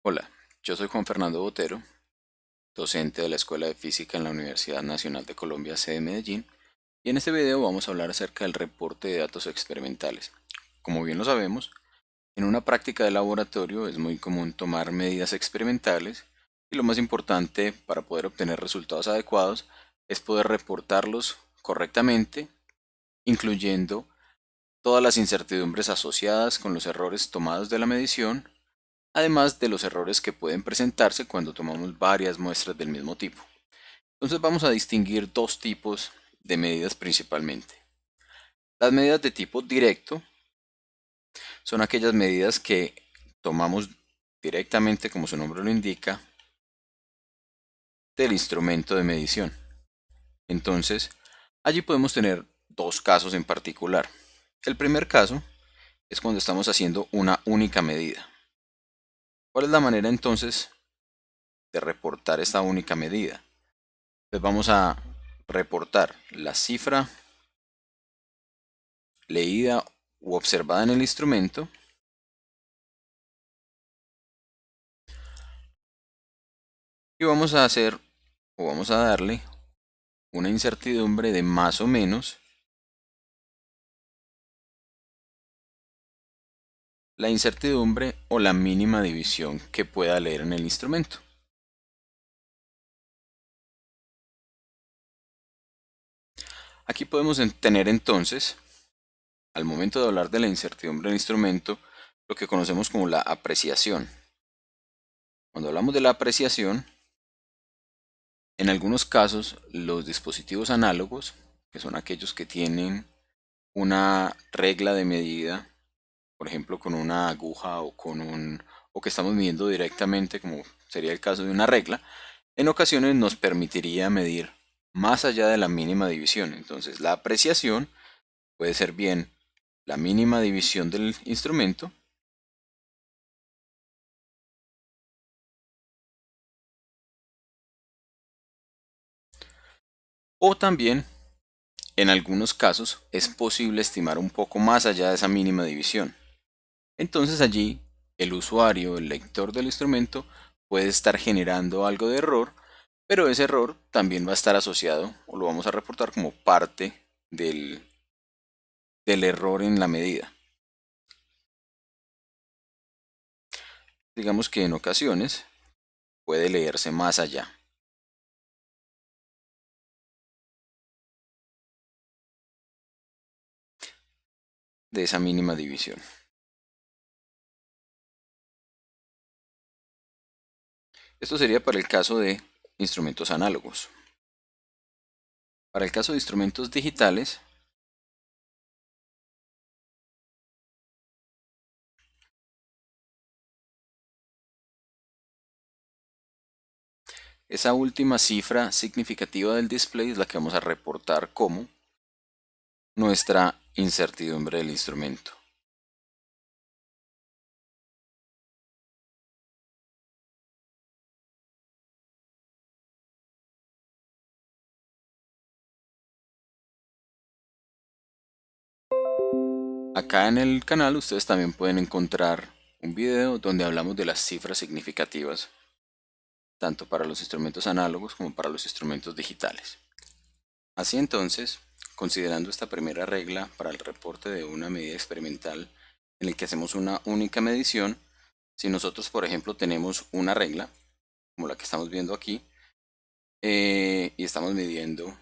Hola, yo soy Juan Fernando Botero, docente de la Escuela de Física en la Universidad Nacional de Colombia, sede Medellín, y en este video vamos a hablar acerca del reporte de datos experimentales. Como bien lo sabemos, en una práctica de laboratorio es muy común tomar medidas experimentales y lo más importante para poder obtener resultados adecuados es poder reportarlos correctamente, incluyendo todas las incertidumbres asociadas con los errores tomados de la medición, además de los errores que pueden presentarse cuando tomamos varias muestras del mismo tipo. Entonces vamos a distinguir dos tipos de medidas principalmente. Las medidas de tipo directo son aquellas medidas que tomamos directamente, como su nombre lo indica, del instrumento de medición. Entonces, allí podemos tener dos casos en particular. El primer caso es cuando estamos haciendo una única medida. ¿Cuál es la manera entonces de reportar esta única medida? Pues vamos a reportar la cifra leída u observada en el instrumento y vamos a hacer o vamos a darle una incertidumbre de más o menos la incertidumbre o la mínima división que pueda leer en el instrumento. Aquí podemos tener entonces, al momento de hablar de la incertidumbre del instrumento, lo que conocemos como la apreciación. Cuando hablamos de la apreciación, en algunos casos los dispositivos análogos, que son aquellos que tienen una regla de medida, por ejemplo con una aguja o que estamos midiendo directamente, como sería el caso de una regla, en ocasiones nos permitiría medir más allá de la mínima división. Entonces la apreciación puede ser bien la mínima división del instrumento o también en algunos casos es posible estimar un poco más allá de esa mínima división. Entonces allí el usuario, el lector del instrumento, puede estar generando algo de error, pero ese error también va a estar asociado o lo vamos a reportar como parte del error en la medida. Digamos que en ocasiones puede leerse más allá de esa mínima división. Esto sería para el caso de instrumentos análogos. Para el caso de instrumentos digitales, esa última cifra significativa del display es la que vamos a reportar como nuestra incertidumbre del instrumento. Acá en el canal ustedes también pueden encontrar un video donde hablamos de las cifras significativas, tanto para los instrumentos análogos como para los instrumentos digitales. Así entonces, considerando esta primera regla para el reporte de una medida experimental en el que hacemos una única medición, si nosotros por ejemplo tenemos una regla, como la que estamos viendo aquí, y estamos midiendo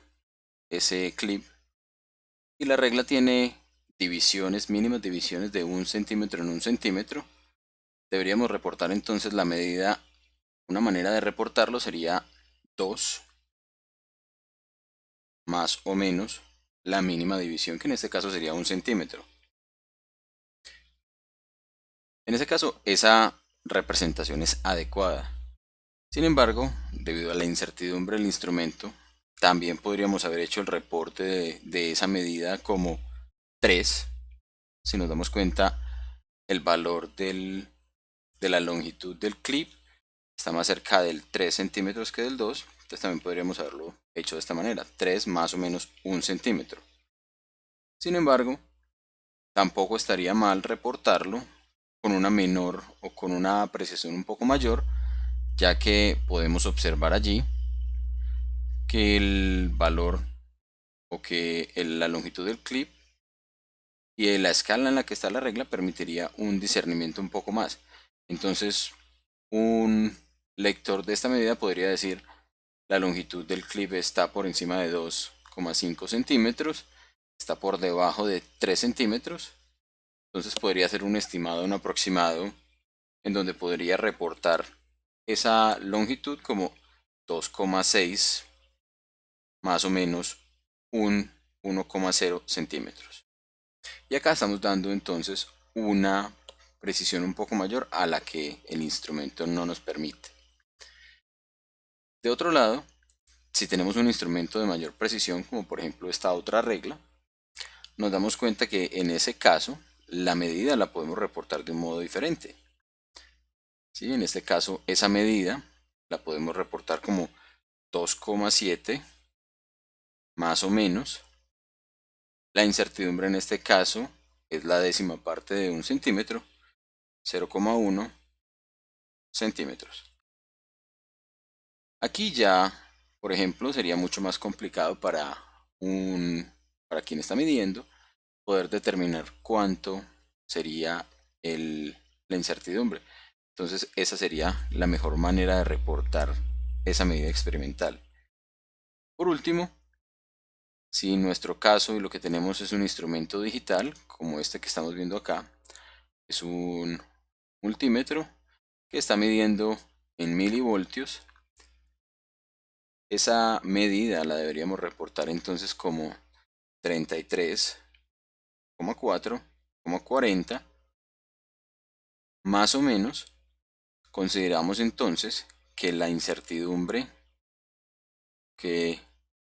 ese clip, y la regla tiene divisiones, mínimas divisiones de 1 centímetro en 1 centímetro, deberíamos reportar entonces la medida. Una manera de reportarlo sería 2 más o menos la mínima división, que en este caso sería 1 centímetro. En ese caso, esa representación es adecuada. Sin embargo, debido a la incertidumbre del instrumento, también podríamos haber hecho el reporte de esa medida como 3. Si nos damos cuenta, el valor de la longitud del clip está más cerca del 3 centímetros que del 2. Entonces también podríamos haberlo hecho de esta manera, 3 más o menos 1 centímetro. Sin embargo, tampoco estaría mal reportarlo con una menor o con una precisión un poco mayor, ya que podemos observar allí que el valor o que la longitud del clip y la escala en la que está la regla permitiría un discernimiento un poco más. Entonces, un lector de esta medida podría decir la longitud del clip está por encima de 2,5 centímetros, está por debajo de 3 centímetros. Entonces podría ser un estimado, un aproximado, en donde podría reportar esa longitud como 2,6 más o menos un 1,0 centímetros. Y acá estamos dando entonces una precisión un poco mayor a la que el instrumento no nos permite. De otro lado, si tenemos un instrumento de mayor precisión, como por ejemplo esta otra regla, nos damos cuenta que en ese caso la medida la podemos reportar de un modo diferente. ¿Sí? En este caso, esa medida la podemos reportar como 2,7 más o menos. La incertidumbre en este caso es la décima parte de un centímetro, 0,1 centímetros. Aquí ya, por ejemplo, sería mucho más complicado para quien está midiendo poder determinar cuánto sería la incertidumbre. Entonces esa sería la mejor manera de reportar esa medida experimental. Por último, si en nuestro caso y lo que tenemos es un instrumento digital, como este que estamos viendo acá, es un multímetro que está midiendo en milivoltios, esa medida la deberíamos reportar entonces como 33,4,40 más o menos. Consideramos entonces que la incertidumbre, que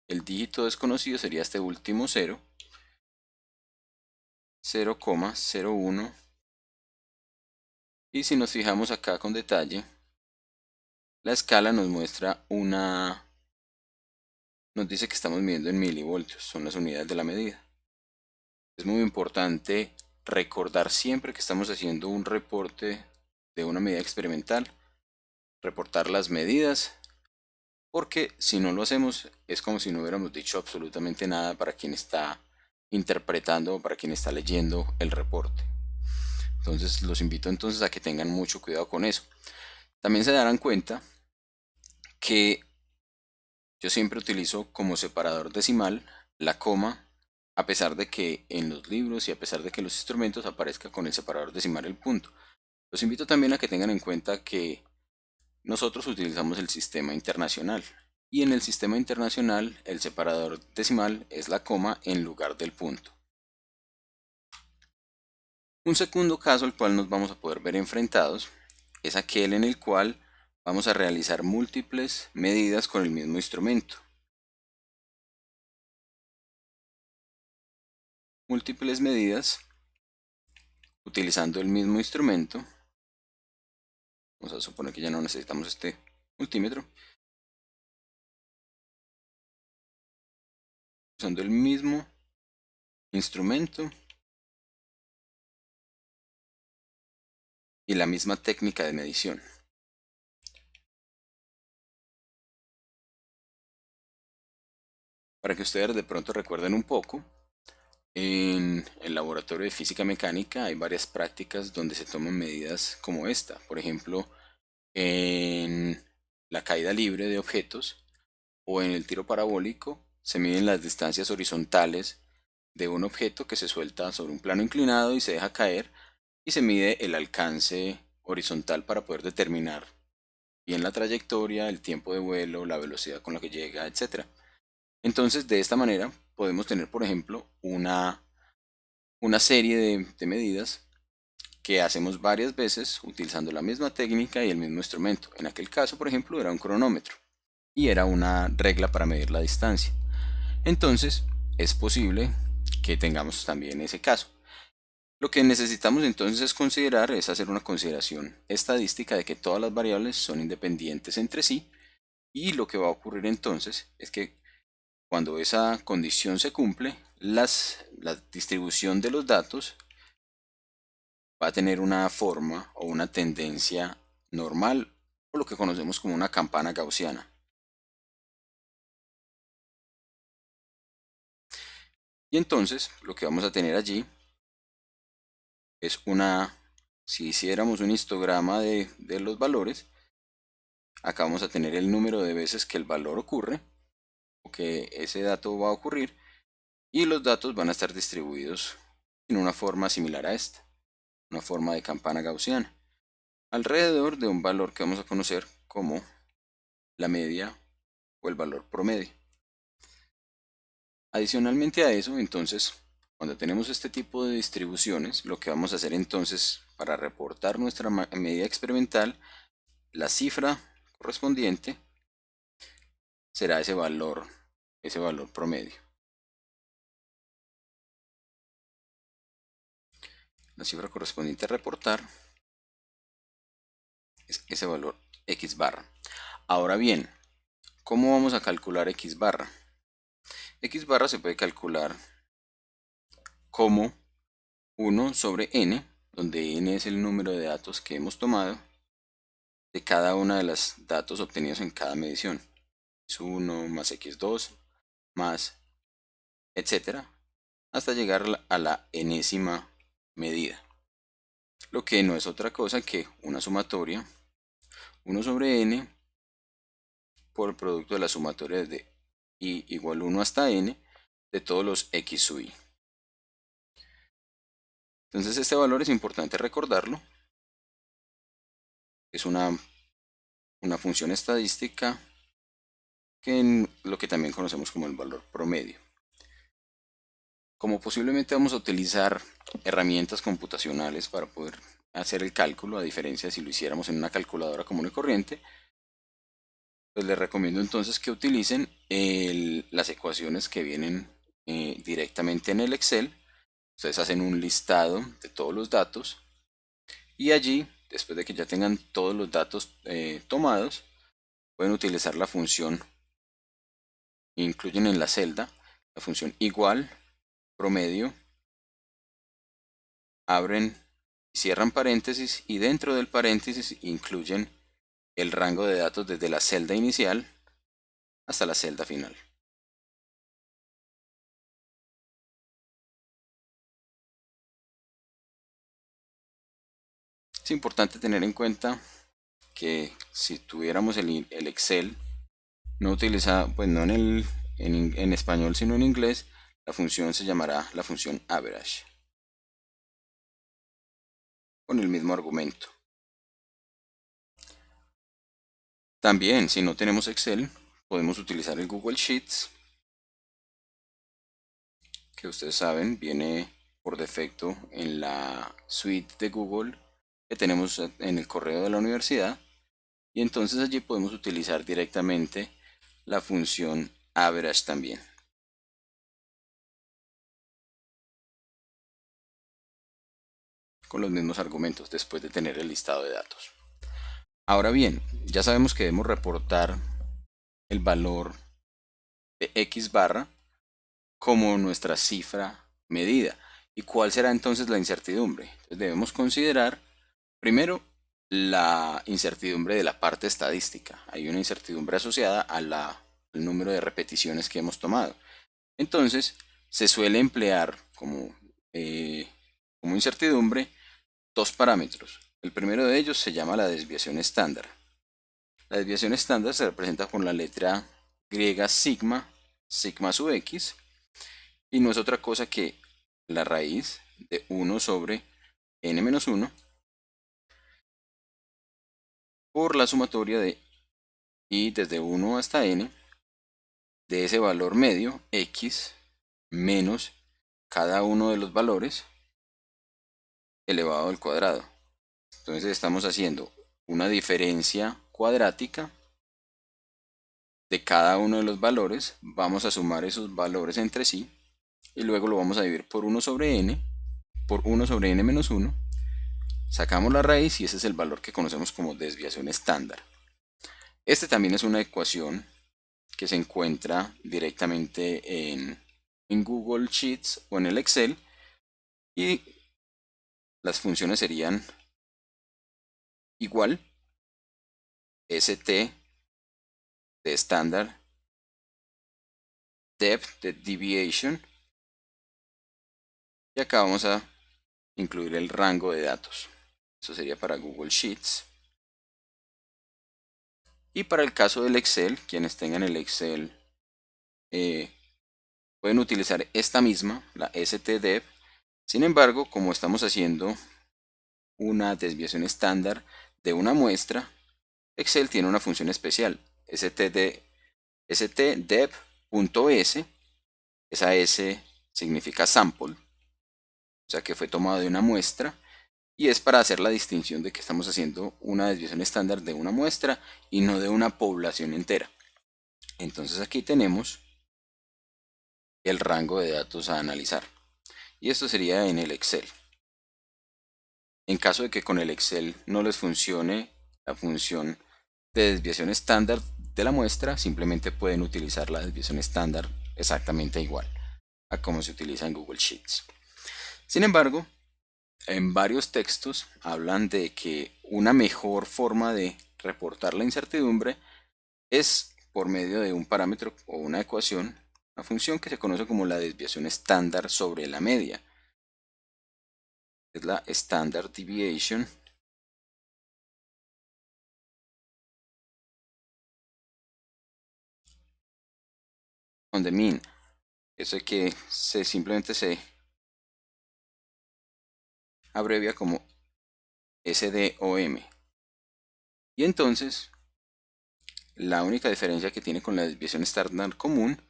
el dígito desconocido sería este último 0, 0,01. Y si nos fijamos acá con detalle, la escala nos muestra nos dice que estamos midiendo en milivoltios, son las unidades de la medida. Es muy importante recordar siempre que estamos haciendo un reporte de una medida experimental, reportar las medidas, porque si no lo hacemos es como si no hubiéramos dicho absolutamente nada para quien está interpretando o para quien está leyendo el reporte. Entonces los invito entonces a que tengan mucho cuidado con eso. También se darán cuenta que yo siempre utilizo como separador decimal la coma, a pesar de que en los libros y a pesar de que los instrumentos aparezca con el separador decimal el punto. Los invito también a que tengan en cuenta que nosotros utilizamos el sistema internacional y en el sistema internacional el separador decimal es la coma en lugar del punto. Un segundo caso al cual nos vamos a poder ver enfrentados es aquel en el cual vamos a realizar múltiples medidas con el mismo instrumento. Múltiples medidas utilizando el mismo instrumento. Vamos a suponer que ya no necesitamos este multímetro. Usando el mismo instrumento y la misma técnica de medición. Para que ustedes de pronto recuerden un poco, en el laboratorio de física mecánica hay varias prácticas donde se toman medidas como esta. Por ejemplo, en la caída libre de objetos o en el tiro parabólico se miden las distancias horizontales de un objeto que se suelta sobre un plano inclinado y se deja caer, y se mide el alcance horizontal para poder determinar bien la trayectoria, el tiempo de vuelo, la velocidad con la que llega, etc. Entonces, de esta manera podemos tener, por ejemplo, una serie de medidas que hacemos varias veces utilizando la misma técnica y el mismo instrumento. En aquel caso, por ejemplo, era un cronómetro y era una regla para medir la distancia. Entonces, es posible que tengamos también ese caso. Lo que necesitamos entonces es considerar, es hacer una consideración estadística de que todas las variables son independientes entre sí, y lo que va a ocurrir entonces es que cuando esa condición se cumple, la distribución de los datos va a tener una forma o una tendencia normal o lo que conocemos como una campana gaussiana. Y entonces lo que vamos a tener allí es si hiciéramos un histograma de los valores, acá vamos a tener el número de veces que el valor ocurre o que ese dato va a ocurrir y los datos van a estar distribuidos en una forma similar a esta, una forma de campana gaussiana, alrededor de un valor que vamos a conocer como la media o el valor promedio. Adicionalmente a eso, entonces, cuando tenemos este tipo de distribuciones, lo que vamos a hacer entonces para reportar nuestra medida experimental, la cifra correspondiente será ese valor promedio. La cifra correspondiente a reportar es ese valor X barra. Ahora bien, ¿cómo vamos a calcular X barra? X barra se puede calcular como 1 sobre n, donde n es el número de datos que hemos tomado de cada una de los datos obtenidos en cada medición. X1 más X2 más etcétera, hasta llegar a la enésima medida. Lo que no es otra cosa que una sumatoria 1 sobre n por el producto de la sumatoria de i igual 1 hasta n de todos los x sub i. Entonces este valor es importante recordarlo. Es una función estadística que en lo que también conocemos como el valor promedio. Como posiblemente vamos a utilizar herramientas computacionales para poder hacer el cálculo, a diferencia de si lo hiciéramos en una calculadora común y corriente, pues les recomiendo entonces que utilicen las ecuaciones que vienen directamente en el Excel. Ustedes hacen un listado de todos los datos y allí, después de que ya tengan todos los datos tomados, pueden utilizar la función, incluyen en la celda, la función igual, promedio, abren y cierran paréntesis y dentro del paréntesis incluyen el rango de datos desde la celda inicial hasta la celda final. Es importante tener en cuenta que si tuviéramos el Excel, no utiliza, pues no en español sino en inglés, la función se llamará la función average, con el mismo argumento. También, si no tenemos Excel, podemos utilizar el Google Sheets, que ustedes saben, viene por defecto en la suite de Google que tenemos en el correo de la universidad. Y entonces allí podemos utilizar directamente la función average también, con los mismos argumentos después de tener el listado de datos. Ahora bien, ya sabemos que debemos reportar el valor de X barra como nuestra cifra medida. ¿Y cuál será entonces la incertidumbre? Entonces debemos considerar primero la incertidumbre de la parte estadística. Hay una incertidumbre asociada al número de repeticiones que hemos tomado. Entonces se suele emplear como incertidumbre dos parámetros. El primero de ellos se llama la desviación estándar. La desviación estándar se representa con la letra griega sigma, sigma sub x, y no es otra cosa que la raíz de 1 sobre n menos 1 por la sumatoria de i desde 1 hasta n de ese valor medio x menos cada uno de los valores elevado al cuadrado. Entonces estamos haciendo una diferencia cuadrática de cada uno de los valores. Vamos a sumar esos valores entre sí y luego lo vamos a dividir por 1 sobre n, por 1 sobre n menos 1. Sacamos la raíz y ese es el valor que conocemos como desviación estándar. Este también es una ecuación que se encuentra directamente en Google Sheets o en el Excel y las funciones serían igual st de estándar, depth de deviation, y acá vamos a incluir el rango de datos. Eso sería para Google Sheets. Y para el caso del Excel, quienes tengan el Excel pueden utilizar esta misma, la stdep. Sin embargo, como estamos haciendo una desviación estándar de una muestra, Excel tiene una función especial, stdep.s. Esa S significa sample, o sea que fue tomado de una muestra, y es para hacer la distinción de que estamos haciendo una desviación estándar de una muestra y no de una población entera. Entonces aquí tenemos el rango de datos a analizar, y esto sería en el Excel. En caso de que con el Excel no les funcione la función de desviación estándar de la muestra, simplemente pueden utilizar la desviación estándar exactamente igual a como se utiliza en Google Sheets. Sin embargo, en varios textos hablan de que una mejor forma de reportar la incertidumbre es por medio de un parámetro o una ecuación, una función que se conoce como la desviación estándar sobre la media. Es la standard deviation on the mean. Eso es que simplemente se abrevia como SDOM. Y entonces, la única diferencia que tiene con la desviación estándar común,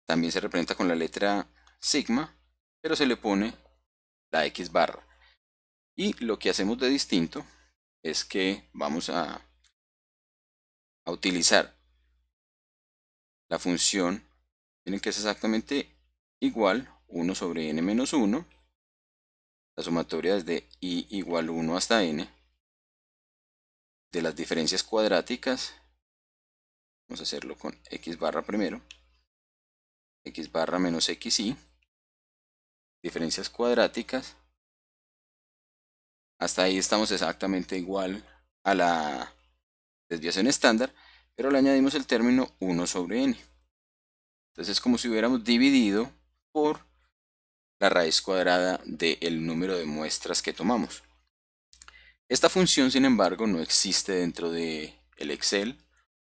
también se representa con la letra sigma, pero se le pone la X barra. Y lo que hacemos de distinto es que vamos a utilizar la función, miren que es exactamente igual 1 sobre n menos 1, la sumatoria desde i igual 1 hasta n, de las diferencias cuadráticas. Vamos a hacerlo con x barra primero, x barra menos xy, diferencias cuadráticas. Hasta ahí estamos exactamente igual a la desviación estándar, pero le añadimos el término 1 sobre n. Entonces es como si hubiéramos dividido por la raíz cuadrada del número de muestras que tomamos. Esta función, sin embargo, no existe dentro de el Excel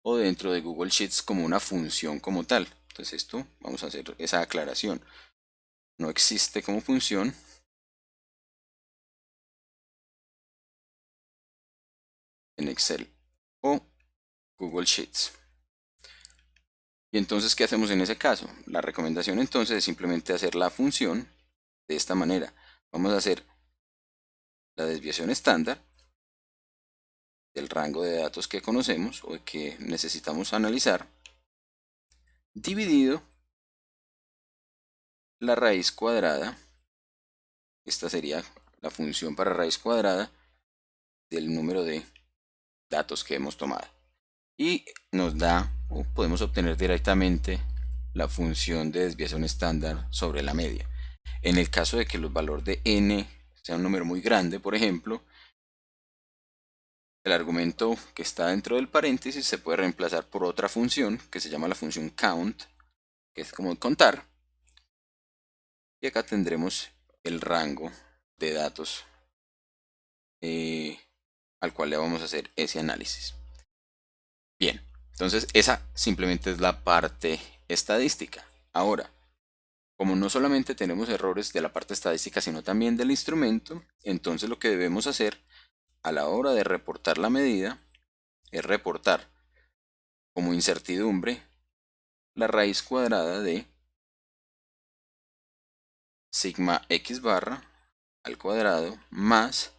o dentro de Google Sheets como una función como tal. Entonces esto, vamos a hacer esa aclaración. No existe como función en Excel o Google Sheets. Y entonces, ¿qué hacemos en ese caso? La recomendación entonces es simplemente hacer la función de esta manera. Vamos a hacer la desviación estándar del rango de datos que conocemos o que necesitamos analizar, dividido la raíz cuadrada. Esta sería la función para raíz cuadrada del número de datos que hemos tomado. Y nos da, o podemos obtener directamente, la función de desviación estándar sobre la media. En el caso de que el valor de n sea un número muy grande, por ejemplo, el argumento que está dentro del paréntesis se puede reemplazar por otra función que se llama la función count, que es como contar. Y acá tendremos el rango de datos al cual le vamos a hacer ese análisis. Bien, entonces esa simplemente es la parte estadística. Ahora, como no solamente tenemos errores de la parte estadística, sino también del instrumento, entonces lo que debemos hacer a la hora de reportar la medida es reportar como incertidumbre la raíz cuadrada de sigma x barra al cuadrado más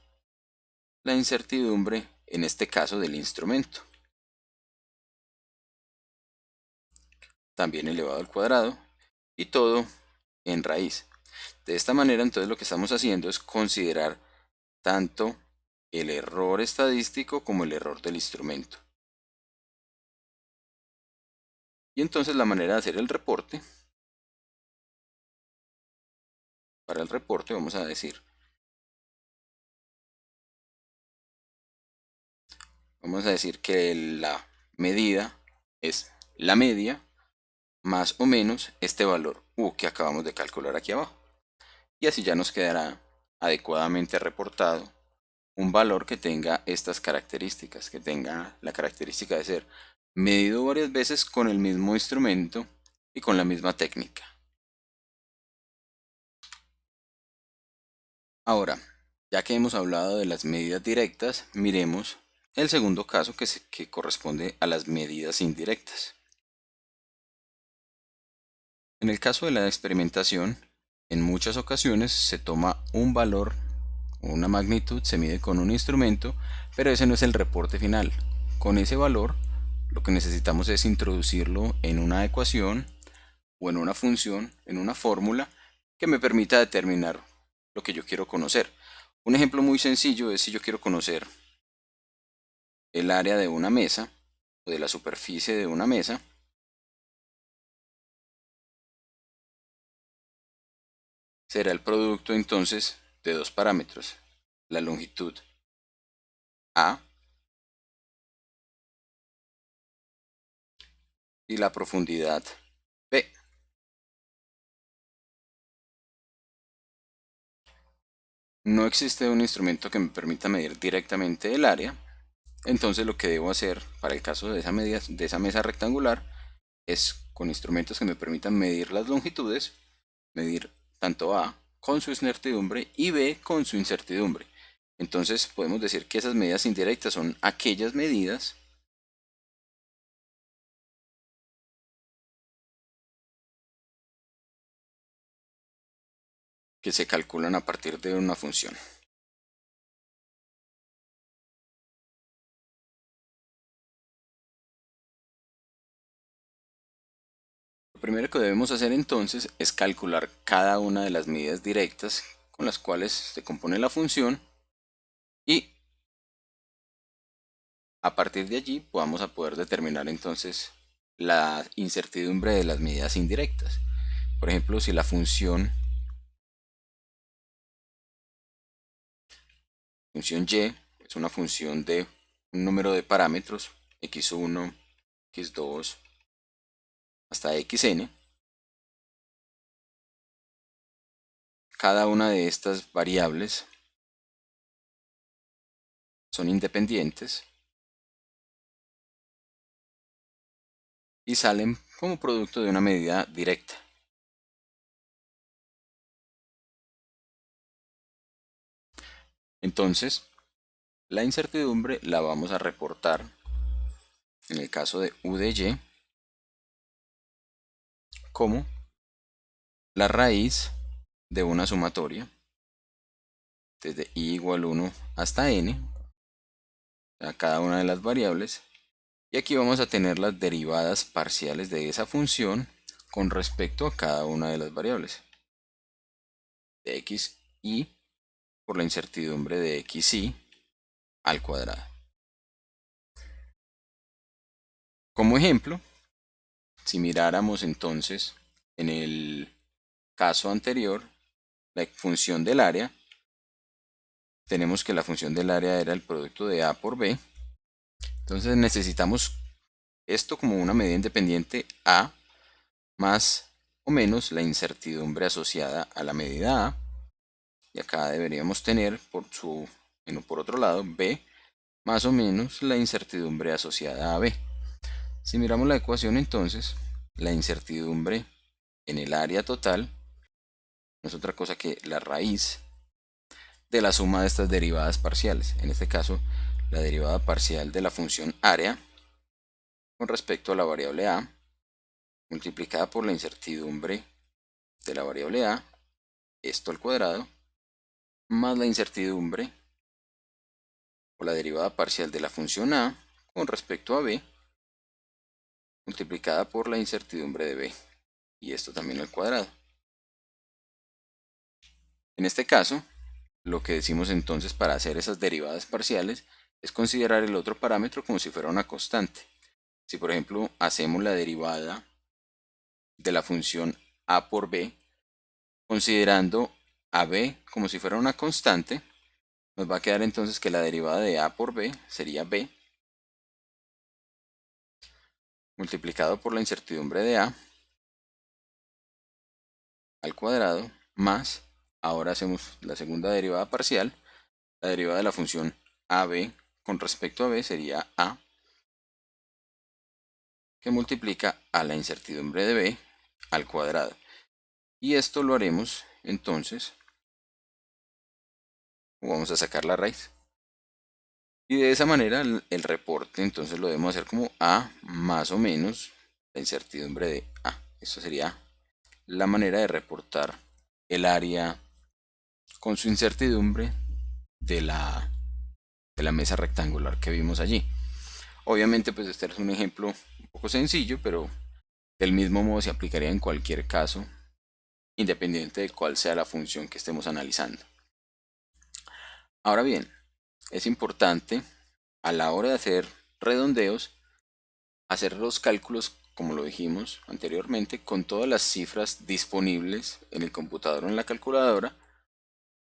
la incertidumbre, en este caso del instrumento, también elevado al cuadrado, y todo en raíz. De esta manera, entonces lo que estamos haciendo es considerar tanto el error estadístico como el error del instrumento. Y entonces la manera de hacer el reporte, para el reporte vamos a decir Vamos a decir que la medida es la media más o menos este valor u que acabamos de calcular aquí abajo. Y así ya nos quedará adecuadamente reportado un valor que tenga estas características, que tenga la característica de ser medido varias veces con el mismo instrumento y con la misma técnica. Ahora, ya que hemos hablado de las medidas directas, miremos el segundo caso que corresponde a las medidas indirectas. En el caso de la experimentación, en muchas ocasiones se toma un valor o una magnitud, se mide con un instrumento, pero ese no es el reporte final. Con ese valor, lo que necesitamos es introducirlo en una ecuación o en una función, en una fórmula que me permita determinar lo que yo quiero conocer. Un ejemplo muy sencillo es si yo quiero conocer el área de una mesa o de la superficie de una mesa, será el producto entonces de dos parámetros, la longitud A y la profundidad B. No existe un instrumento que me permita medir directamente el área, entonces lo que debo hacer para el caso de de esa mesa rectangular es con instrumentos que me permitan medir las longitudes, medir tanto A con su incertidumbre y B con su incertidumbre. Entonces podemos decir que esas medidas indirectas son aquellas medidas que se calculan a partir de una función. Lo primero que debemos hacer entonces es calcular cada una de las medidas directas con las cuales se compone la función y a partir de allí vamos a poder determinar entonces la incertidumbre de las medidas indirectas. Por ejemplo, si la función y es una función de un número de parámetros, x1, x2, hasta xn, cada una de estas variables son independientes y salen como producto de una medida directa. Entonces, la incertidumbre la vamos a reportar en el caso de u de y como la raíz de una sumatoria desde i igual 1 hasta n a cada una de las variables, y aquí vamos a tener las derivadas parciales de esa función con respecto a cada una de las variables de xi por la incertidumbre de xi al cuadrado. Como ejemplo, si miráramos entonces en el caso anterior la función del área, tenemos que la función del área era el producto de a por b, entonces necesitamos esto como una medida independiente a más o menos la incertidumbre asociada a la medida a, y acá deberíamos tener por otro lado b más o menos la incertidumbre asociada a b. Si miramos la ecuación entonces, la incertidumbre en el área total no es otra cosa que la raíz de la suma de estas derivadas parciales. En este caso, la derivada parcial de la función área con respecto a la variable a multiplicada por la incertidumbre de la variable a, esto al cuadrado, más la incertidumbre o la derivada parcial de la función a con respecto a b, multiplicada por la incertidumbre de b, y esto también al cuadrado. En este caso, lo que decimos entonces para hacer esas derivadas parciales es considerar el otro parámetro como si fuera una constante. Si por ejemplo hacemos la derivada de la función a por b, considerando a b como si fuera una constante, nos va a quedar entonces que la derivada de a por b sería b multiplicado por la incertidumbre de A al cuadrado más, ahora hacemos la segunda derivada parcial, la derivada de la función AB con respecto a B sería A, que multiplica a la incertidumbre de B al cuadrado. Y esto lo haremos entonces, vamos a sacar la raíz. Y de esa manera el reporte entonces lo debemos hacer como A más o menos la incertidumbre de A. Esto sería la manera de reportar el área con su incertidumbre de la mesa rectangular que vimos allí. Obviamente pues este es un ejemplo un poco sencillo, pero del mismo modo se aplicaría en cualquier caso, independiente de cuál sea la función que estemos analizando. Ahora bien, es importante a la hora de hacer redondeos, hacer los cálculos, como lo dijimos anteriormente, con todas las cifras disponibles en el computador o en la calculadora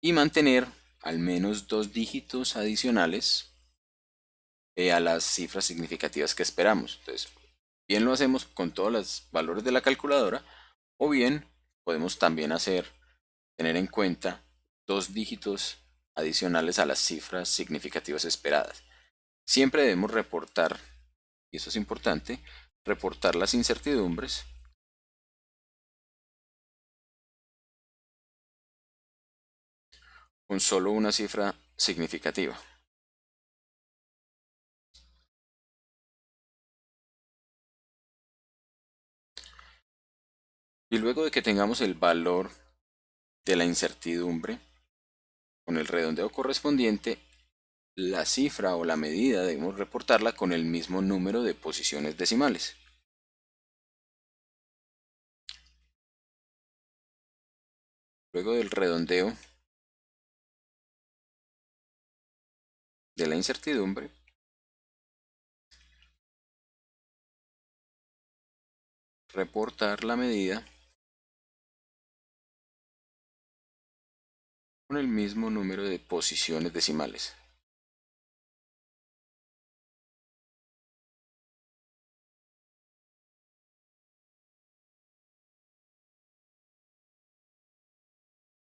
y mantener al menos 2 dígitos adicionales a las cifras significativas que esperamos. Entonces, bien lo hacemos con todos los valores de la calculadora o bien podemos también tener en cuenta 2 dígitos adicionales a las cifras significativas esperadas. Siempre debemos reportar, y eso es importante, reportar las incertidumbres con solo una cifra significativa. Y luego de que tengamos el valor de la incertidumbre con el redondeo correspondiente, la cifra o la medida debemos reportarla con el mismo número de posiciones decimales. Luego del redondeo de la incertidumbre, reportar la medida con el mismo número de posiciones decimales.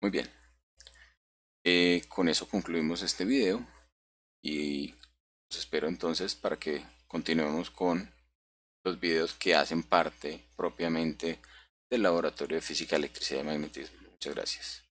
Muy bien, con eso concluimos este video y los espero entonces para que continuemos con los videos que hacen parte propiamente del Laboratorio de Física, Electricidad y Magnetismo. Muchas gracias.